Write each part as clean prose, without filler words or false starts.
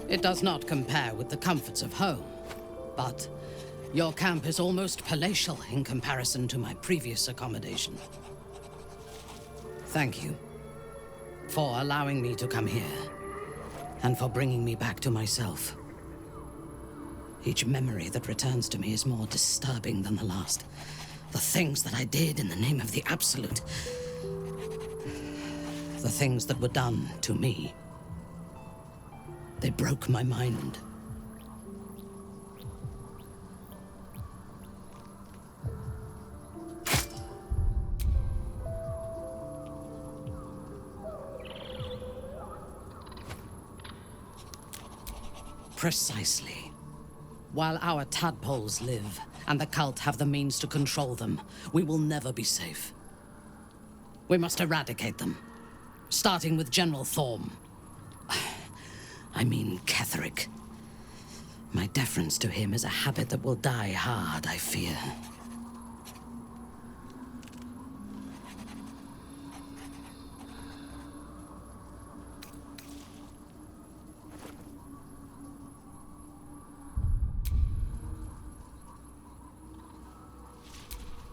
It does not compare with the comforts of home, but your camp is almost palatial in comparison to my previous accommodation. Thank you for allowing me to come here, and for bringing me back to myself. Each memory that returns to me is more disturbing than the last. The things that I did in the name of the Absolute. The things that were done to me. They broke my mind. Precisely. While our tadpoles live, and the cult have the means to control them, we will never be safe. We must eradicate them, starting with General Thorm. I mean Ketheric. My deference to him is a habit that will die hard, I fear.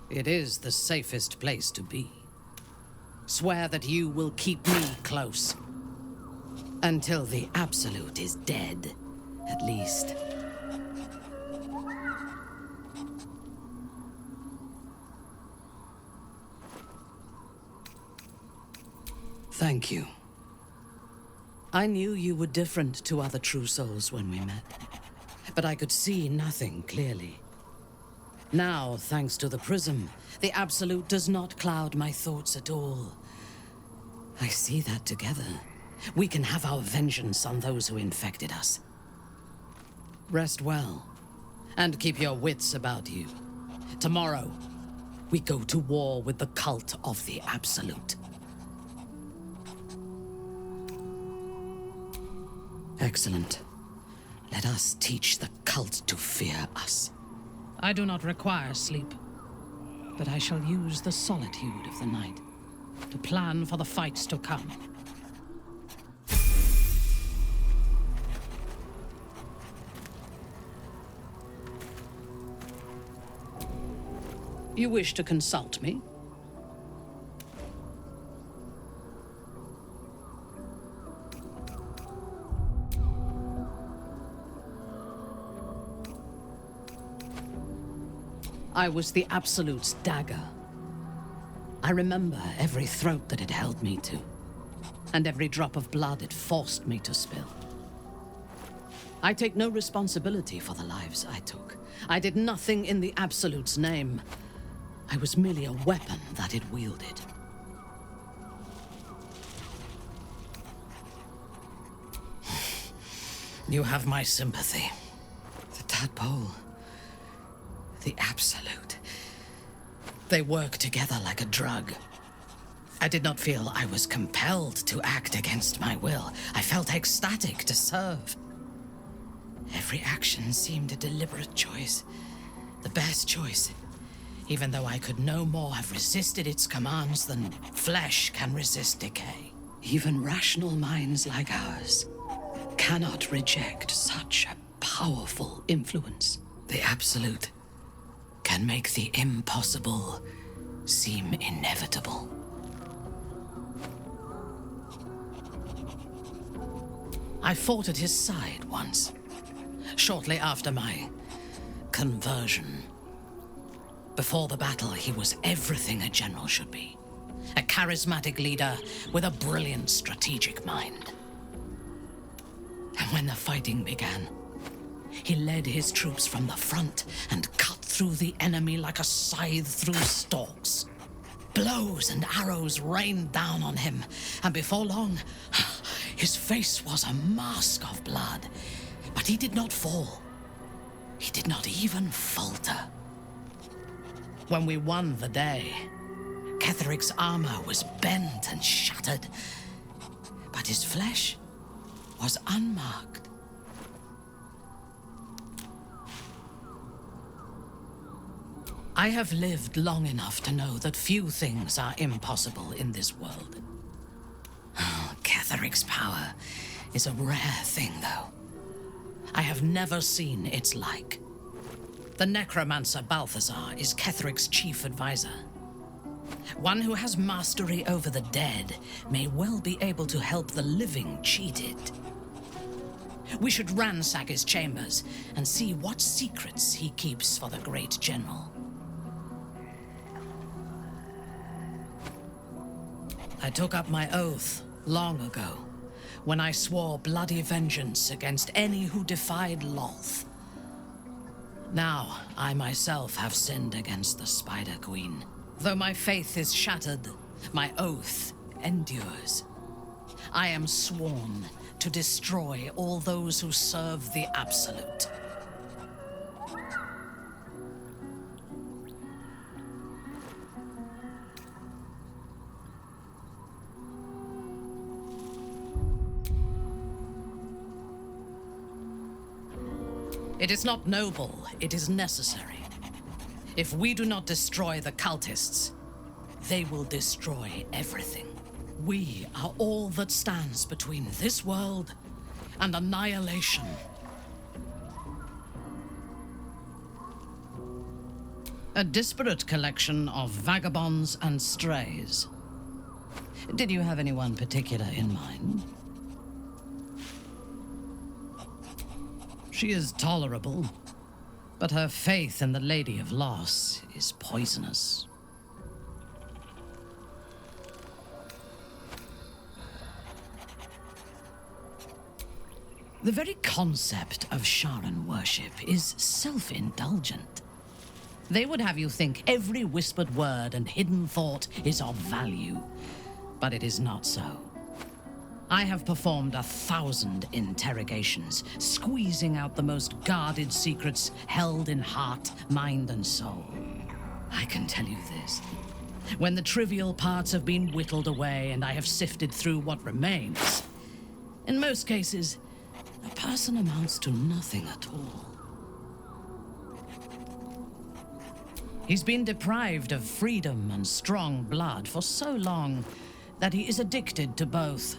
It is the safest place to be. Swear that you will keep me close. Until the Absolute is dead, at least. Thank you. I knew you were different to other true souls when we met, but I could see nothing clearly. Now, thanks to the prism, the Absolute does not cloud my thoughts at all. I see that together, we can have our vengeance on those who infected us. Rest well, and keep your wits about you. Tomorrow, we go to war with the cult of the Absolute. Excellent. Let us teach the cult to fear us. I do not require sleep, but I shall use the solitude of the night to plan for the fights to come. You wish to consult me? I was the Absolute's dagger. I remember every throat that it held me to, and every drop of blood it forced me to spill. I take no responsibility for the lives I took. I did nothing in the Absolute's name. I was merely a weapon that it wielded. You have my sympathy. The tadpole. The Absolute. They work together like a drug. I did not feel I was compelled to act against my will. I felt ecstatic to serve. Every action seemed a deliberate choice. The best choice. Even though I could no more have resisted its commands than flesh can resist decay. Even rational minds like ours cannot reject such a powerful influence. The Absolute can make the impossible seem inevitable. I fought at his side once, shortly after my conversion. Before the battle, he was everything a general should be. A charismatic leader with a brilliant strategic mind. And when the fighting began, he led his troops from the front and cut through the enemy like a scythe through stalks. Blows and arrows rained down on him, and before long, his face was a mask of blood. But he did not fall. He did not even falter. When we won the day, Ketheric's armor was bent and shattered, but his flesh was unmarked. I have lived long enough to know that few things are impossible in this world. Oh, Ketheric's power is a rare thing, though. I have never seen its like. The necromancer Balthazar is Ketheric's chief advisor. One who has mastery over the dead may well be able to help the living cheat it. We should ransack his chambers and see what secrets he keeps for the great general. I took up my oath long ago, when I swore bloody vengeance against any who defied Lolth. Now, I myself have sinned against the Spider Queen. Though my faith is shattered, my oath endures. I am sworn to destroy all those who serve the Absolute. It is not noble, it is necessary. If we do not destroy the cultists, they will destroy everything. We are all that stands between this world and annihilation. A disparate collection of vagabonds and strays. Did you have anyone particular in mind? She is tolerable, but her faith in the Lady of Loss is poisonous. The very concept of Sharan worship is self-indulgent. They would have you think every whispered word and hidden thought is of value, but it is not so. I have performed 1,000 interrogations, squeezing out the most guarded secrets held in heart, mind, and soul. I can tell you this. When the trivial parts have been whittled away and I have sifted through what remains, in most cases, a person amounts to nothing at all. He's been deprived of freedom and strong blood for so long that he is addicted to both.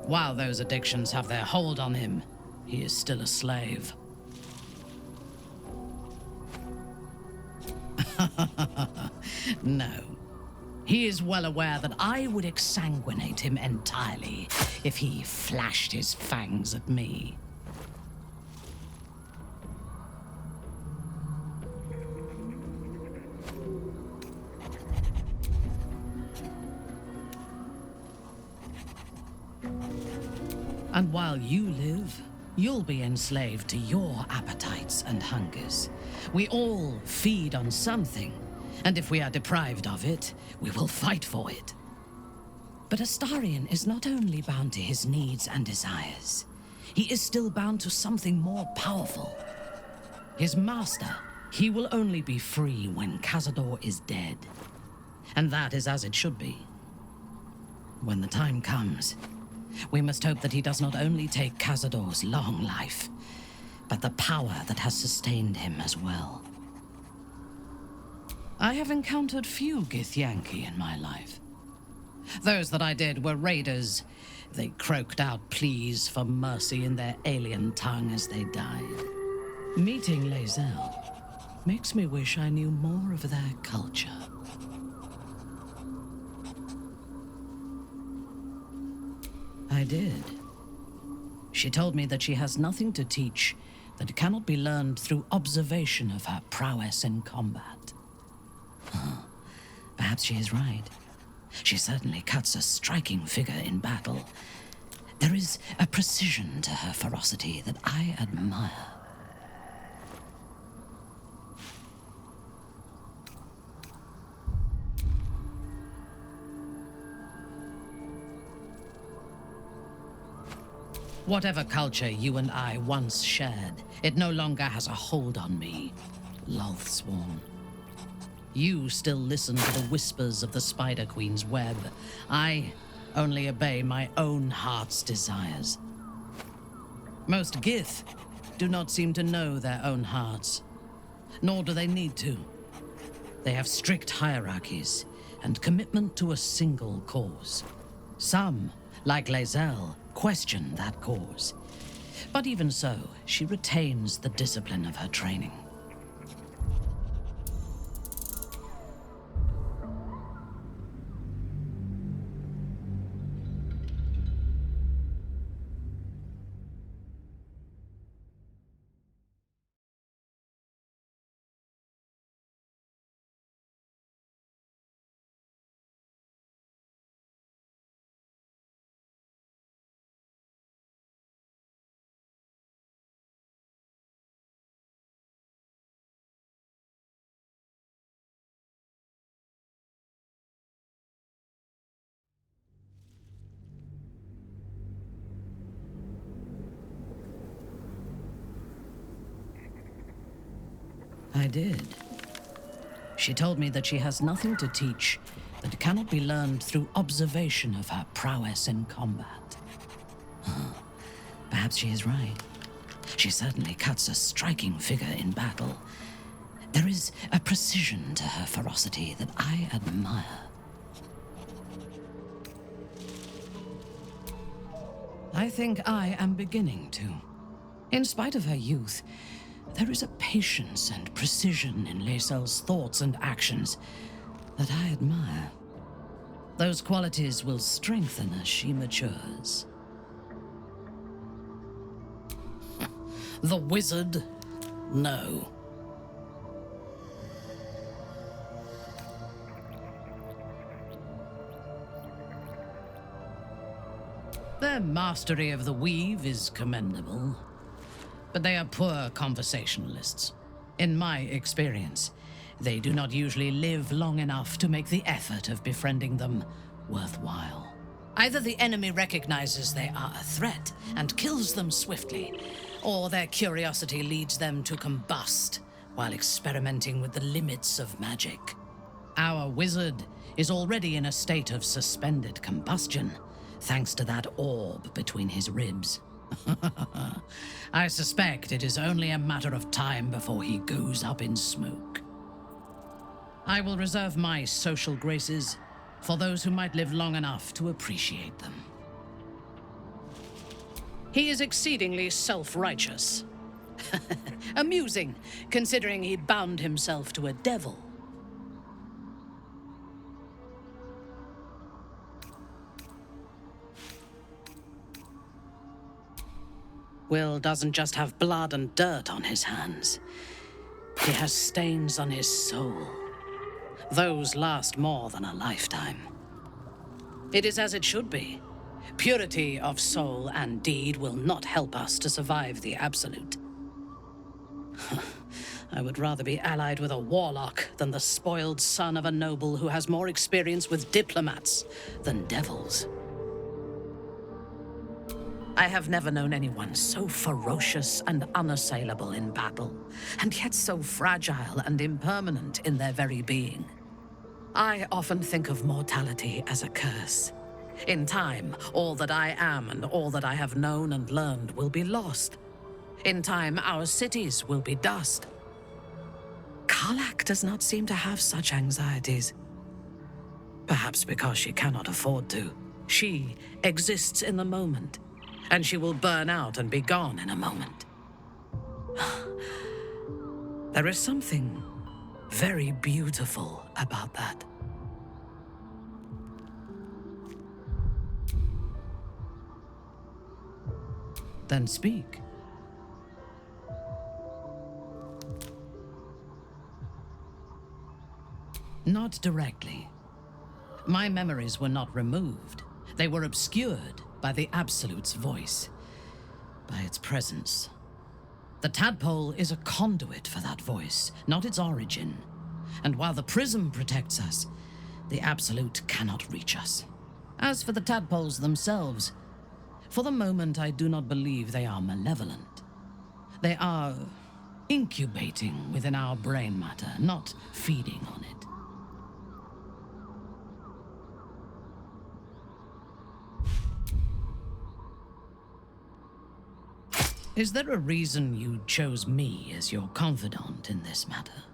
While those addictions have their hold on him, he is still a slave. No. He is well aware that I would exsanguinate him entirely if he flashed his fangs at me. And while you live, you'll be enslaved to your appetites and hungers. We all feed on something, and if we are deprived of it, we will fight for it. But Astarion is not only bound to his needs and desires, he is still bound to something more powerful. His master, he will only be free when Cazador is dead. And that is as it should be. When the time comes, we must hope that he does not only take Cazador's long life, but the power that has sustained him as well. I have encountered few Githyanki in my life. Those that I did were raiders. They croaked out pleas for mercy in their alien tongue as they died. Meeting Lae'zel makes me wish I knew more of their culture. I did. She told me that she has nothing to teach that cannot be learned through observation of her prowess in combat. Perhaps she is right. She certainly cuts a striking figure in battle. There is a precision to her ferocity that I admire. Whatever culture you and I once shared, it no longer has a hold on me, Lolthsworn. You still listen to the whispers of the Spider Queen's web. I only obey my own heart's desires. Most Gith do not seem to know their own hearts, nor do they need to. They have strict hierarchies and commitment to a single cause. Some, like Lae'zel, question that cause. But even so, she retains the discipline of her training. I did. She told me that she has nothing to teach that cannot be learned through observation of her prowess in combat. Perhaps she is right. She certainly cuts a striking figure in battle. There is a precision to her ferocity that I admire. I think I am beginning to. In spite of her youth, there is a patience and precision in Lae'zel's thoughts and actions that I admire. Those qualities will strengthen as she matures. The wizard? No. Their mastery of the weave is commendable, but they are poor conversationalists. In my experience, they do not usually live long enough to make the effort of befriending them worthwhile. Either the enemy recognizes they are a threat and kills them swiftly, or their curiosity leads them to combust while experimenting with the limits of magic. Our wizard is already in a state of suspended combustion, thanks to that orb between his ribs. I suspect it is only a matter of time before he goes up in smoke. I will reserve my social graces for those who might live long enough to appreciate them. He is exceedingly self-righteous. Amusing, considering he bound himself to a devil. Will doesn't just have blood and dirt on his hands. He has stains on his soul. Those last more than a lifetime. It is as it should be. Purity of soul and deed will not help us to survive the Absolute. I would rather be allied with a warlock than the spoiled son of a noble who has more experience with diplomats than devils. I have never known anyone so ferocious and unassailable in battle, and yet so fragile and impermanent in their very being. I often think of mortality as a curse. In time, all that I am and all that I have known and learned will be lost. In time, our cities will be dust. Karlach does not seem to have such anxieties. Perhaps because she cannot afford to. She exists in the moment, and she will burn out and be gone in a moment. There is something very beautiful about that. Then speak. Not directly. My memories were not removed. They were obscured by the Absolute's voice, by its presence. The tadpole is a conduit for that voice, not its origin. And while the prism protects us, the Absolute cannot reach us. As for the tadpoles themselves, for the moment I do not believe they are malevolent. They are incubating within our brain matter, not feeding on it. Is there a reason you chose me as your confidant in this matter?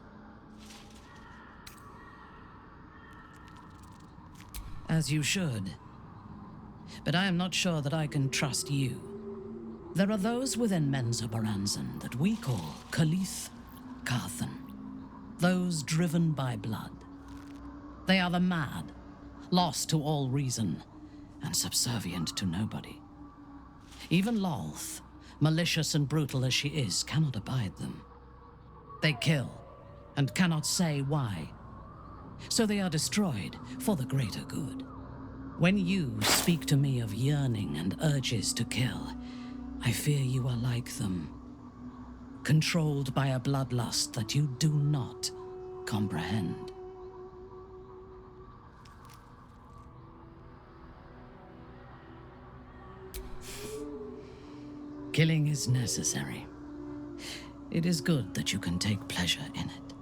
As you should. but I am not sure that I can trust you. There are those within Mensa Baranzan that we call Kalith Karthan, those driven by blood. They are the mad, lost to all reason, and subservient to nobody. Even Lolth, malicious and brutal as she is, cannot abide them. They kill, and cannot say why. So they are destroyed for the greater good. When you speak to me of yearning and urges to kill, I fear you are like them, controlled by a bloodlust that you do not comprehend. Killing is necessary. It is good that you can take pleasure in it.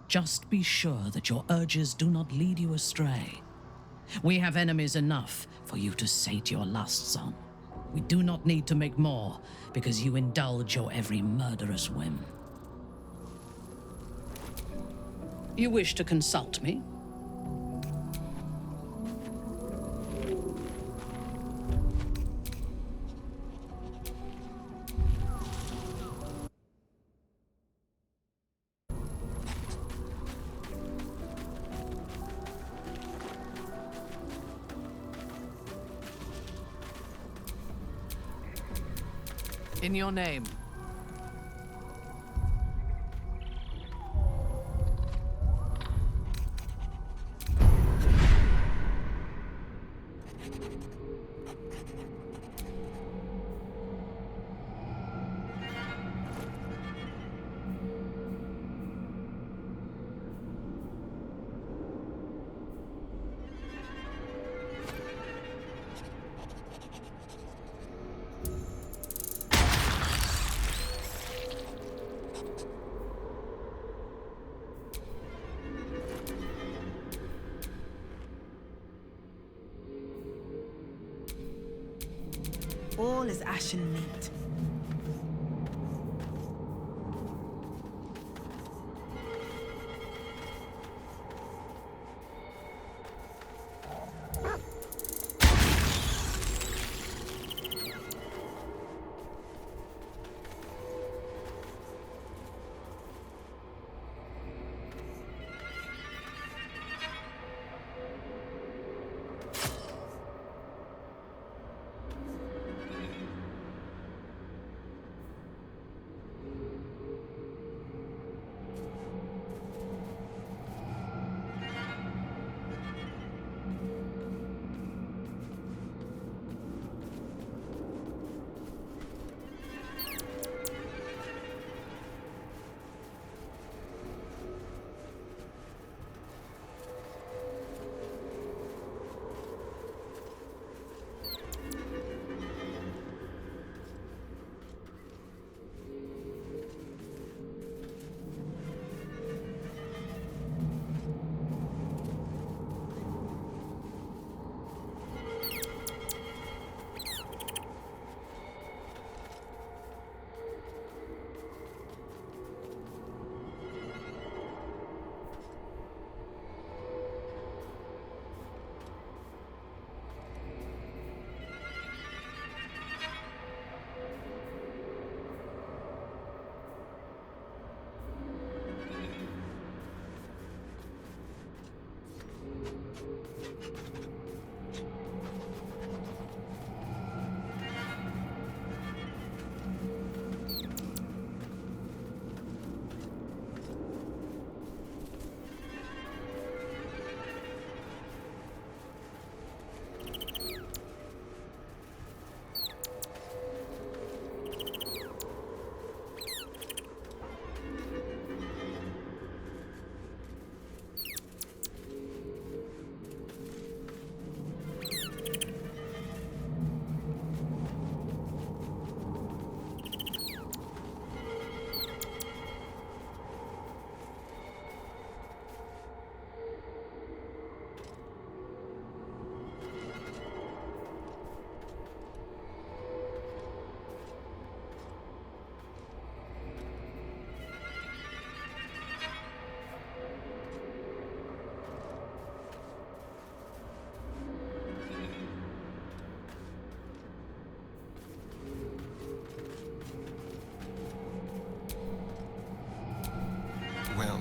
Just be sure that your urges do not lead you astray. We have enemies enough for you to sate your lusts on. We do not need to make more because you indulge your every murderous whim. You wish to consult me? In your name. All is ashen meat.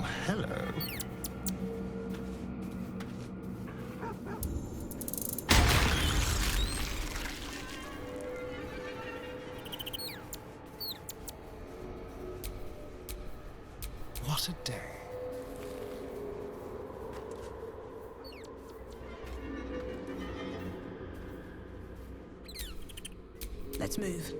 Well, hello. What a day. Let's move.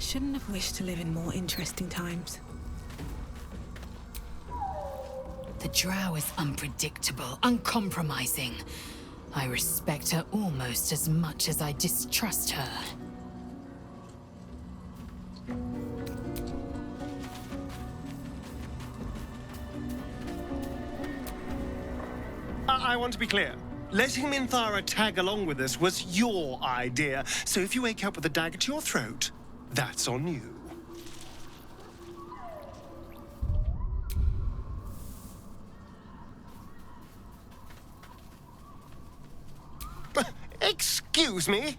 shouldn't have wished to live in more interesting times. The Drow is unpredictable, uncompromising. I respect her almost as much as I distrust her. I want to be clear. Letting Minthara tag along with us was your idea, so if you wake up with a dagger to your throat, that's on you. Excuse me?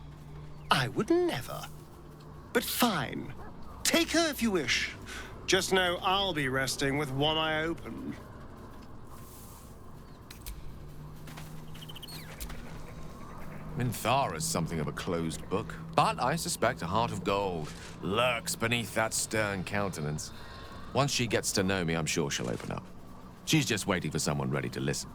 I would never. But fine. Take her if you wish. Just know I'll be resting with one eye open. Minthara's something of a closed book, but I suspect a heart of gold lurks beneath that stern countenance. Once she gets to know me, I'm sure she'll open up. She's just waiting for someone ready to listen.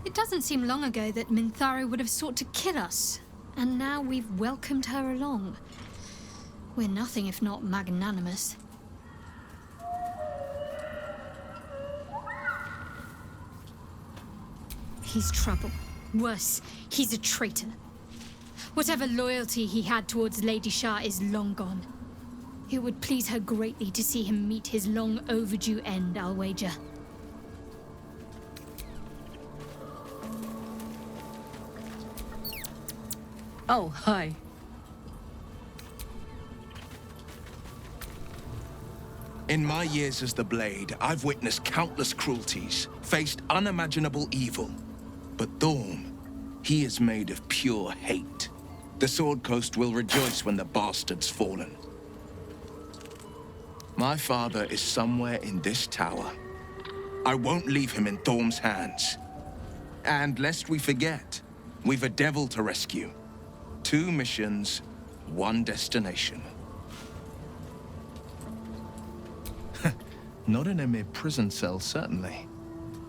It doesn't seem long ago that Minthara would have sought to kill us, and now we've welcomed her along. We're nothing if not magnanimous. He's trouble. Worse, he's a traitor. Whatever loyalty he had towards Lady Shah is long gone. It would please her greatly to see him meet his long overdue end, I'll wager. Oh, hi. In my years as the Blade, I've witnessed countless cruelties, faced unimaginable evil. But Thorm, he is made of pure hate. The Sword Coast will rejoice when the bastard's fallen. My father is somewhere in this tower. I won't leave him in Thorm's hands. And lest we forget, we've a devil to rescue. 2 missions, 1 destination. Not in a mere prison cell, certainly.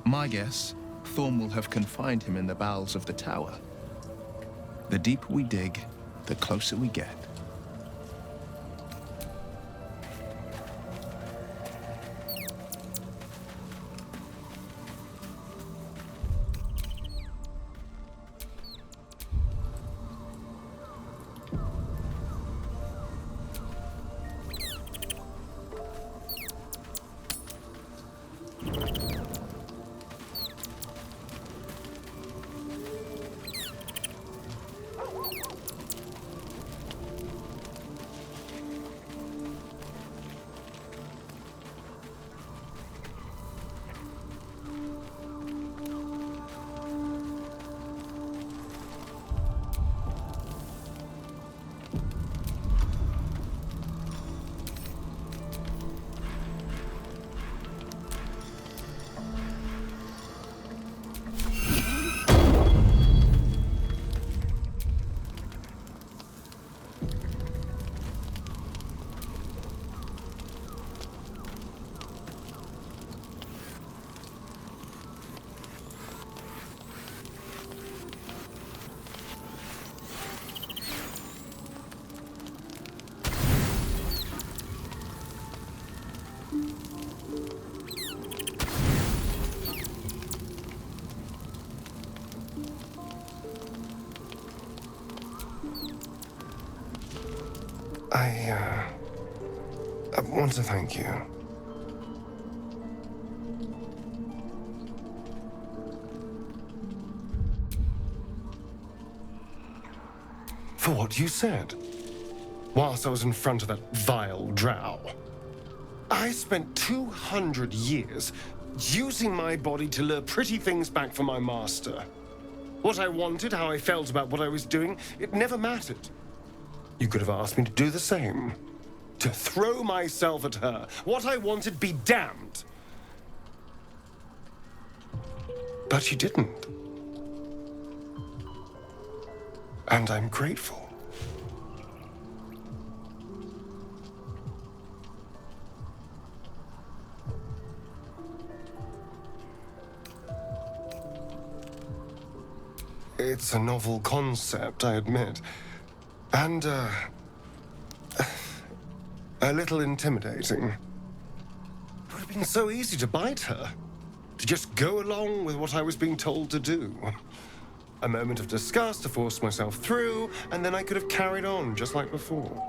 My guess, Thorm will have confined him in the bowels of the tower. The deeper we dig, the closer we get. I want to thank you. For what you said, whilst I was in front of that vile drow. I spent 200 years using my body to lure pretty things back from my master. What I wanted, how I felt about what I was doing, it never mattered. You could have asked me to do the same. To throw myself at her. What I wanted be damned. But you didn't. And I'm grateful. It's a novel concept, I admit. And, a little intimidating. It would have been so easy to bite her. To just go along with what I was being told to do. A moment of disgust to force myself through, and then I could have carried on just like before.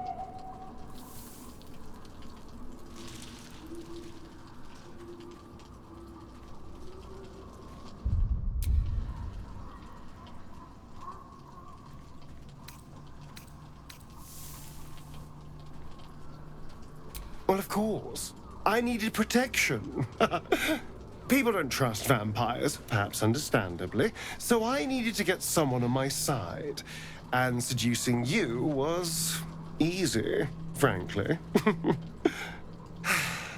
Well, of course. I needed protection. People don't trust vampires, perhaps understandably, so I needed to get someone on my side. And seducing you was easy, frankly.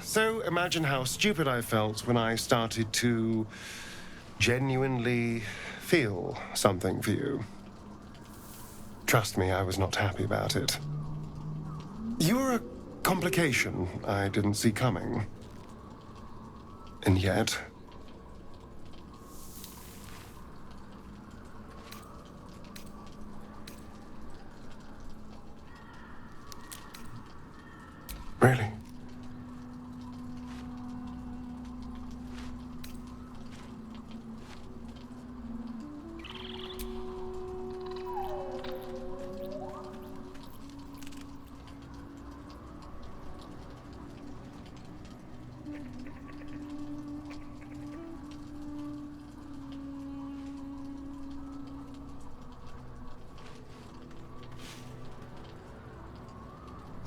So imagine how stupid I felt when I started to genuinely feel something for you. Trust me, I was not happy about it. You were a complication I didn't see coming. And yet... Really?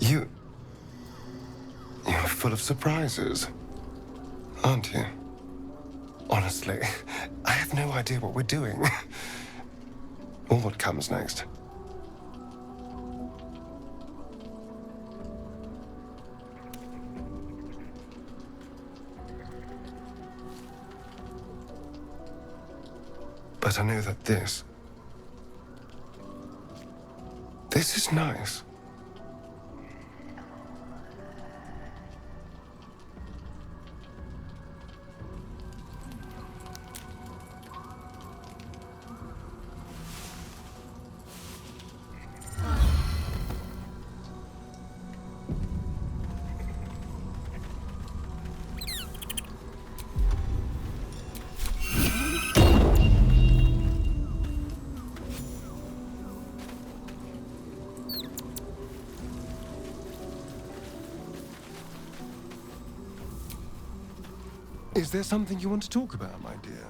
You're full of surprises, aren't you? Honestly, I have no idea what we're doing. Or what comes next. But I know that this is nice. Is there something you want to talk about, my dear?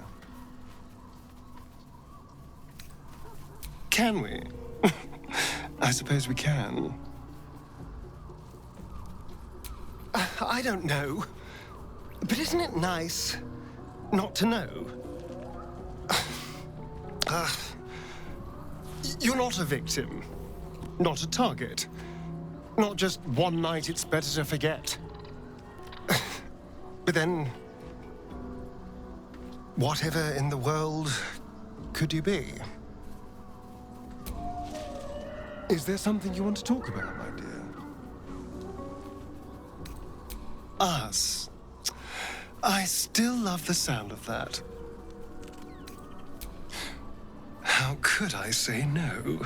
Can we? I suppose we can. I don't know. But isn't it nice not to know? You're not a victim. Not a target. Not just one night it's better to forget. But then... whatever in the world could you be? Is there something you want to talk about, my dear? Us. I still love the sound of that. How could I say no?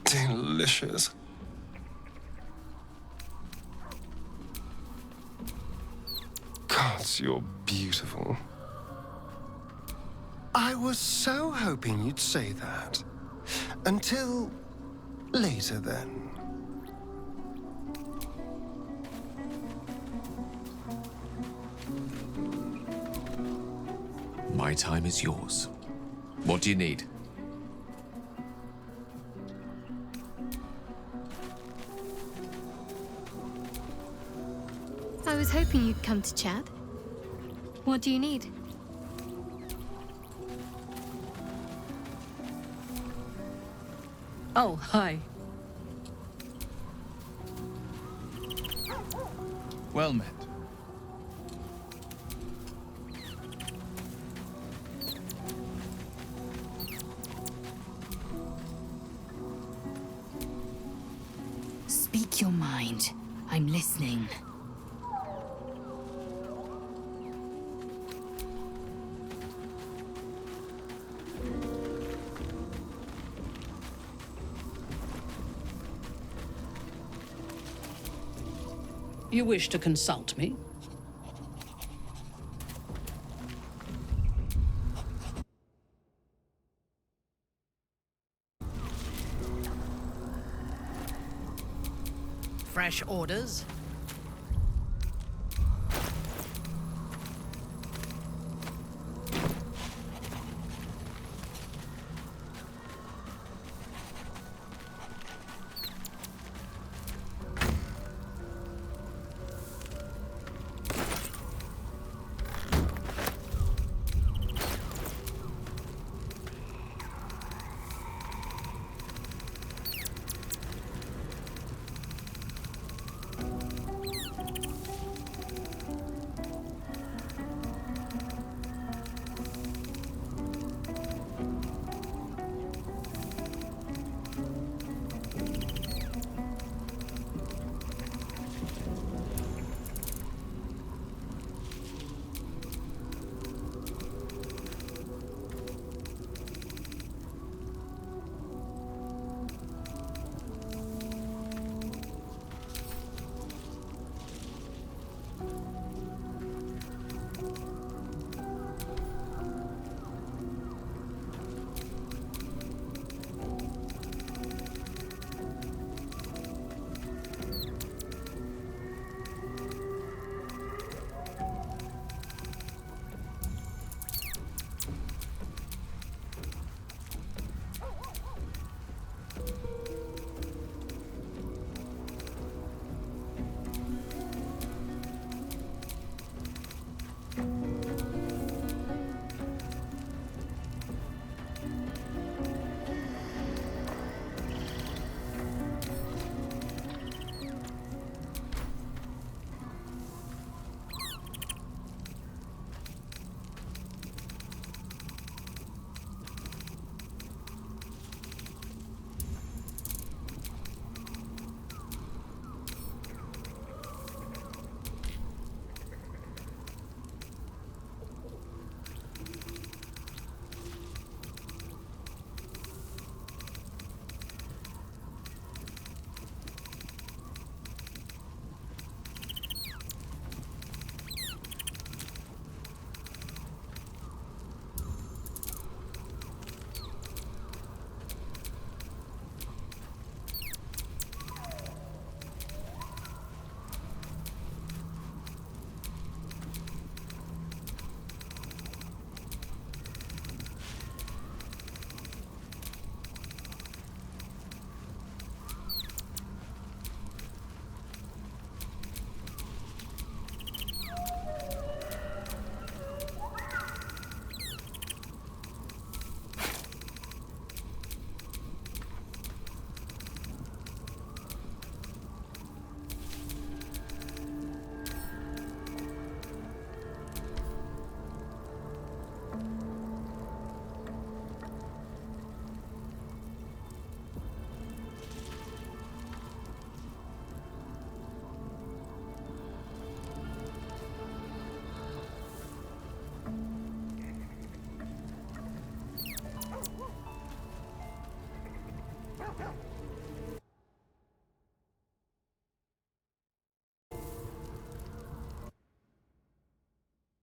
Delicious. God, you're beautiful. I was so hoping you'd say that. Until later, then. My time is yours. What do you need? I was hoping you'd come to chat. What do you need? Oh, hi. Well met. Speak your mind. I'm listening. You wish to consult me? Fresh orders?